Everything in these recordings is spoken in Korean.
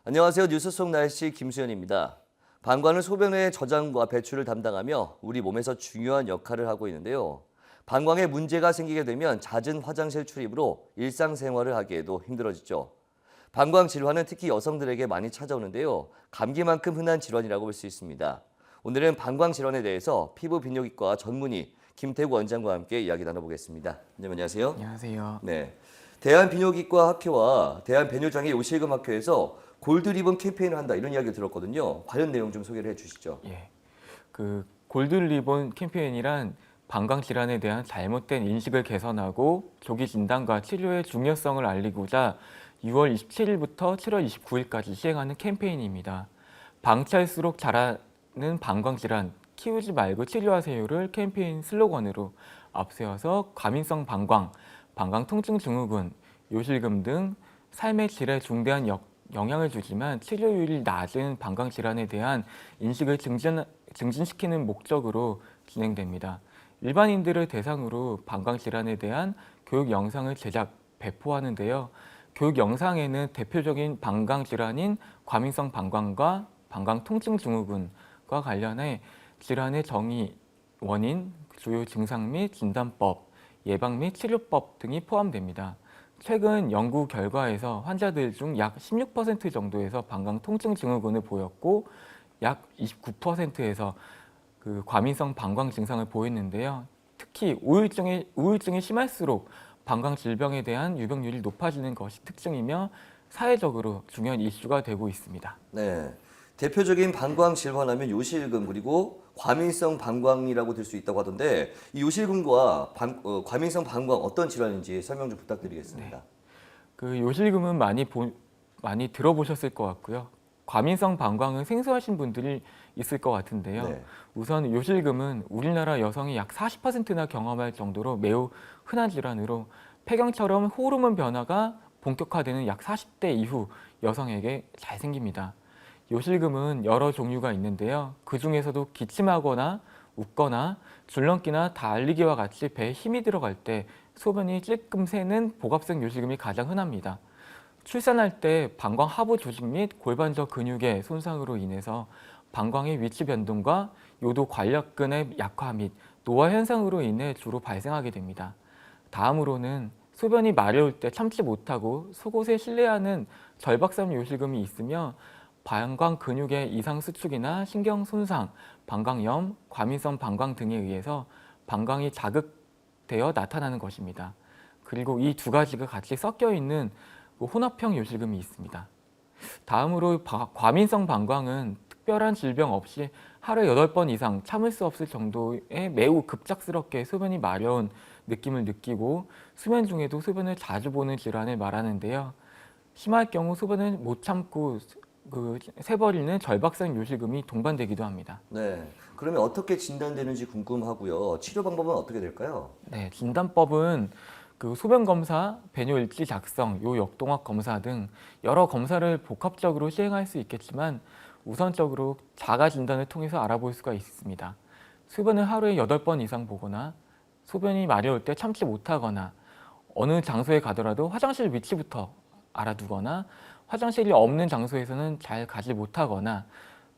안녕하세요. 뉴스 속 날씨 김수현입니다. 방광은 소변의 저장과 배출을 담당하며 우리 몸에서 중요한 역할을 하고 있는데요. 방광에 문제가 생기게 되면 잦은 화장실 출입으로 일상생활을 하기에도 힘들어지죠. 방광 질환은 특히 여성들에게 많이 찾아오는데요. 감기만큼 흔한 질환이라고 볼 수 있습니다. 오늘은 방광 질환에 대해서 피부 비뇨기과 전문의 김태구 원장과 함께 이야기 나눠보겠습니다. 원장님 안녕하세요. 안녕하세요. 네, 대한비뇨기과 학회와 대한배뇨장애 요실금 학회에서 골드리본 캠페인을 한다 이런 이야기를 들었거든요. 관련 내용 좀 소개를 해주시죠. 예, 골드 리본 캠페인이란 방광 질환에 대한 잘못된 인식을 개선하고 조기 진단과 치료의 중요성을 알리고자 6월 27일부터 7월 29일까지 시행하는 캠페인입니다. 방치할수록 자라는 방광 질환, 키우지 말고 치료하세요를 캠페인 슬로건으로 앞세워서 과민성 방광, 방광 통증 증후군, 요실금 등 삶의 질에 중대한 영향을 주지만 치료율이 낮은 방광 질환에 대한 인식을 증진시키는 목적으로 진행됩니다. 일반인들을 대상으로 방광 질환에 대한 교육 영상을 제작, 배포하는데요. 교육 영상에는 대표적인 방광 질환인 과민성 방광과 방광 통증 증후군과 관련해 질환의 정의, 원인, 주요 증상 및 진단법, 예방 및 치료법 등이 포함됩니다. 최근 연구 결과에서 환자들 중 약 16% 정도에서 방광 통증 증후군을 보였고 약 29%에서 과민성 방광 증상을 보였는데요. 특히 우울증이 심할수록 방광 질병에 대한 유병률이 높아지는 것이 특징이며 사회적으로 중요한 이슈가 되고 있습니다. 네, 대표적인 방광 질환하면 요실금 그리고 과민성 방광이라고 들 수 있다고 하던데 이 요실금과 과민성 방광 어떤 질환인지 설명 좀 부탁드리겠습니다. 요실금은 많이 들어보셨을 것 같고요. 과민성 방광은 생소하신 분들이 있을 것 같은데요. 네. 우선 요실금은 우리나라 여성이 약 40%나 경험할 정도로 매우 흔한 질환으로 폐경처럼 호르몬 변화가 본격화되는 약 40대 이후 여성에게 잘 생깁니다. 요실금은 여러 종류가 있는데요. 그 중에서도 기침하거나 웃거나 줄넘기나 달리기와 같이 배에 힘이 들어갈 때 소변이 찔끔 새는 복압성 요실금이 가장 흔합니다. 출산할 때 방광 하부 조직 및 골반저 근육의 손상으로 인해서 방광의 위치 변동과 요도 관략근의 약화 및 노화 현상으로 인해 주로 발생하게 됩니다. 다음으로는 소변이 마려울 때 참지 못하고 속옷에 실내하는 절박성 요실금이 있으며 방광 근육의 이상 수축이나 신경 손상, 방광염, 과민성 방광 등에 의해서 방광이 자극되어 나타나는 것입니다. 그리고 이 두 가지가 같이 섞여 있는 혼합형 요실금이 있습니다. 다음으로 과민성 방광은 특별한 질병 없이 하루에 8번 이상 참을 수 없을 정도의 매우 급작스럽게 소변이 마려운 느낌을 느끼고 수면 중에도 소변을 자주 보는 질환을 말하는데요. 심할 경우 소변을 못 참고 새버리는 절박성 요실금이 동반되기도 합니다. 네, 그러면 어떻게 진단되는지 궁금하고요. 치료 방법은 어떻게 될까요? 네, 진단법은 소변 검사, 배뇨 일지 작성, 요역동학 검사 등 여러 검사를 복합적으로 시행할 수 있겠지만 우선적으로 자가 진단을 통해서 알아볼 수가 있습니다. 소변을 하루에 8번 이상 보거나 소변이 마려울 때 참지 못하거나 어느 장소에 가더라도 화장실 위치부터 알아두거나 화장실이 없는 장소에서는 잘 가지 못하거나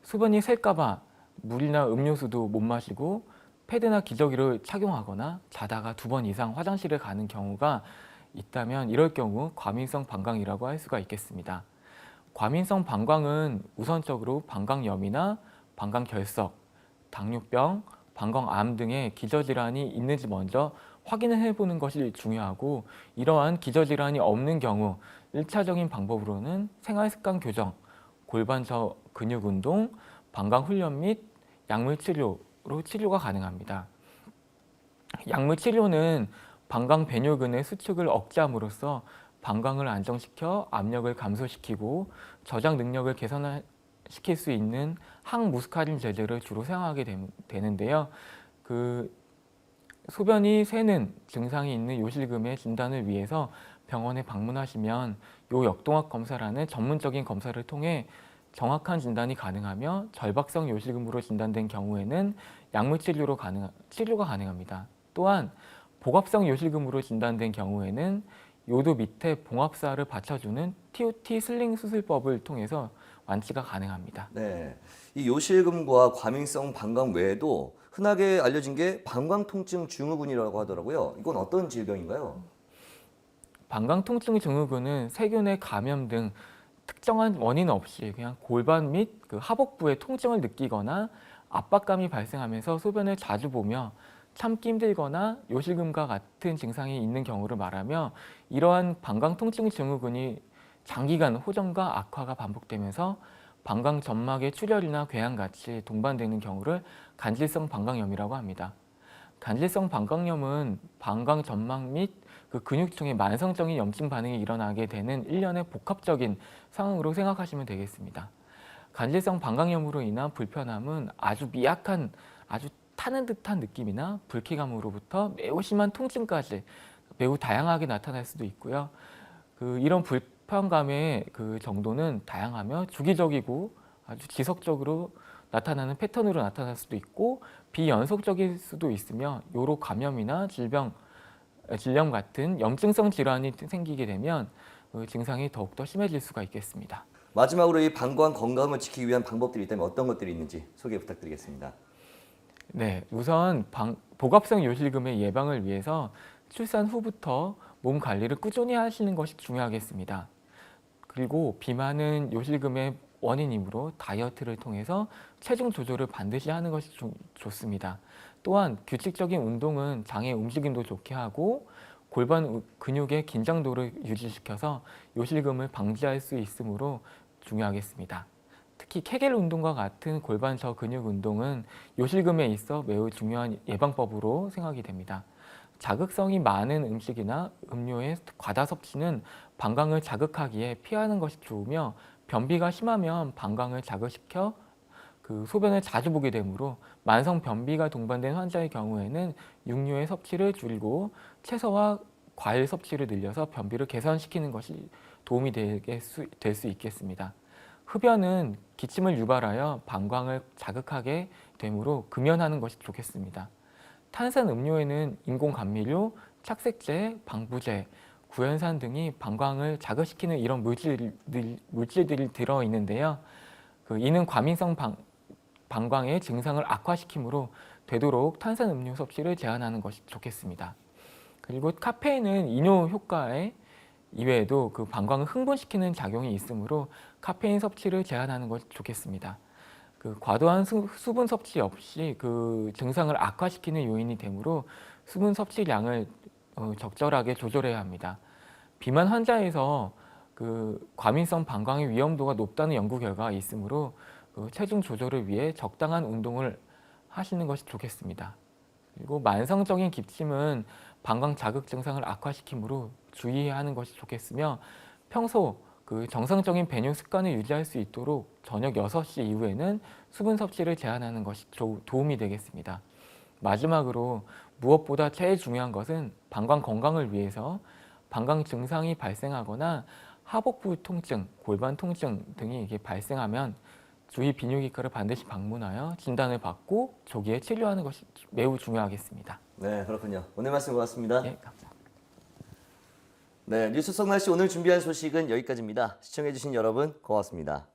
소변이 셀까봐 물이나 음료수도 못 마시고 패드나 기저귀를 착용하거나 자다가 2번 이상 화장실에 가는 경우가 있다면 이럴 경우 과민성 방광이라고 할 수가 있겠습니다. 과민성 방광은 우선적으로 방광염이나 방광결석, 당뇨병, 방광암 등의 기저질환이 있는지 먼저 확인을 해보는 것이 중요하고 이러한 기저질환이 없는 경우 1차적인 방법으로는 생활습관 교정, 골반저 근육 운동, 방광훈련 및 약물치료로 치료가 가능합니다. 약물치료는 방광 배뇨근의 수축을 억제함으로써 방광을 안정시켜 압력을 감소시키고 저장 능력을 개선시킬 수 있는 항무스카린 제제를 주로 사용하게 되는데요. 소변이 새는 증상이 있는 요실금의 진단을 위해서 병원에 방문하시면 요역동학 검사라는 전문적인 검사를 통해 정확한 진단이 가능하며 절박성 요실금으로 진단된 경우에는 약물 치료가 가능합니다. 또한 복압성 요실금으로 진단된 경우에는 요도 밑에 봉합사를 받쳐주는 TOT 슬링 수술법을 통해서 완치가 가능합니다. 네. 이 요실금과 과민성 방광 외에도 흔하게 알려진 게 방광 통증 증후군이라고 하더라고요. 이건 어떤 질병인가요? 방광 통증 증후군은 세균의 감염 등 특정한 원인 없이 그냥 골반 및 그 하복부에 통증을 느끼거나 압박감이 발생하면서 소변을 자주 보며 참기 힘들거나 요실금과 같은 증상이 있는 경우를 말하며, 이러한 방광 통증 증후군이 장기간 호전과 악화가 반복되면서 방광 점막의 출혈이나 궤양같이 동반되는 경우를 간질성 방광염이라고 합니다. 간질성 방광염은 방광 점막 및 그 근육층의 만성적인 염증 반응이 일어나게 되는 일련의 복합적인 상황으로 생각하시면 되겠습니다. 간질성 방광염으로 인한 불편함은 아주 미약한, 아주 타는 듯한 느낌이나 불쾌감으로부터 매우 심한 통증까지 매우 다양하게 나타날 수도 있고요. 이런 불편감의 그 정도는 다양하며 주기적이고 아주 지속적으로 나타나는 패턴으로 나타날 수도 있고 비연속적일 수도 있으며, 요로 감염이나 질염 같은 염증성 질환이 생기게 되면 증상이 더욱더 심해질 수가 있겠습니다. 마지막으로 이 방광 건강을 지키기 위한 방법들이 있다면 어떤 것들이 있는지 소개 부탁드리겠습니다. 네, 우선 복합성 요실금의 예방을 위해서 출산 후부터 몸 관리를 꾸준히 하시는 것이 중요하겠습니다. 그리고 비만은 요실금의 원인이므로 다이어트를 통해서 체중 조절을 반드시 하는 것이 좋습니다. 또한 규칙적인 운동은 장의 움직임도 좋게 하고 골반 근육의 긴장도를 유지시켜서 요실금을 방지할 수 있으므로 중요하겠습니다. 특히 케겔 운동과 같은 골반 저 근육 운동은 요실금에 있어 매우 중요한 예방법으로 생각이 됩니다. 자극성이 많은 음식이나 음료의 과다 섭취는 방광을 자극하기에 피하는 것이 좋으며, 변비가 심하면 방광을 자극시켜 소변을 자주 보게 되므로 만성 변비가 동반된 환자의 경우에는 육류의 섭취를 줄이고 채소와 과일 섭취를 늘려서 변비를 개선시키는 것이 도움이 될 수 있겠습니다. 흡연은 기침을 유발하여 방광을 자극하게 되므로 금연하는 것이 좋겠습니다. 탄산 음료에는 인공 감미료, 착색제, 방부제, 구연산 등이 방광을 자극시키는 이런 물질들이 들어있는데요. 이는 과민성 방광의 증상을 악화시키므로 되도록 탄산 음료 섭취를 제한하는 것이 좋겠습니다. 그리고 카페인은 이뇨 효과에 이외에도 방광을 흥분시키는 작용이 있으므로 카페인 섭취를 제한하는 것이 좋겠습니다. 과도한 수분 섭취 없이 증상을 악화시키는 요인이 되므로 수분 섭취량을 적절하게 조절해야 합니다. 비만 환자에서 과민성 방광의 위험도가 높다는 연구 결과가 있으므로 체중 조절을 위해 적당한 운동을 하시는 것이 좋겠습니다. 그리고 만성적인 기침은 방광 자극 증상을 악화시키므로 주의해야 하는 것이 좋겠으며, 평소 정상적인 배뇨 습관을 유지할 수 있도록 저녁 6시 이후에는 수분 섭취를 제한하는 것이 도움이 되겠습니다. 마지막으로 무엇보다 제일 중요한 것은 방광 건강을 위해서 방광 증상이 발생하거나 하복부 통증, 골반 통증 등이 발생하면 주위 비뇨기과를 반드시 방문하여 진단을 받고 조기에 치료하는 것이 매우 중요하겠습니다. 네, 그렇군요. 오늘 말씀 고맙습니다. 네, 감사합니다. 네, 뉴스 성날씨 오늘 준비한 소식은 여기까지입니다. 시청해주신 여러분 고맙습니다.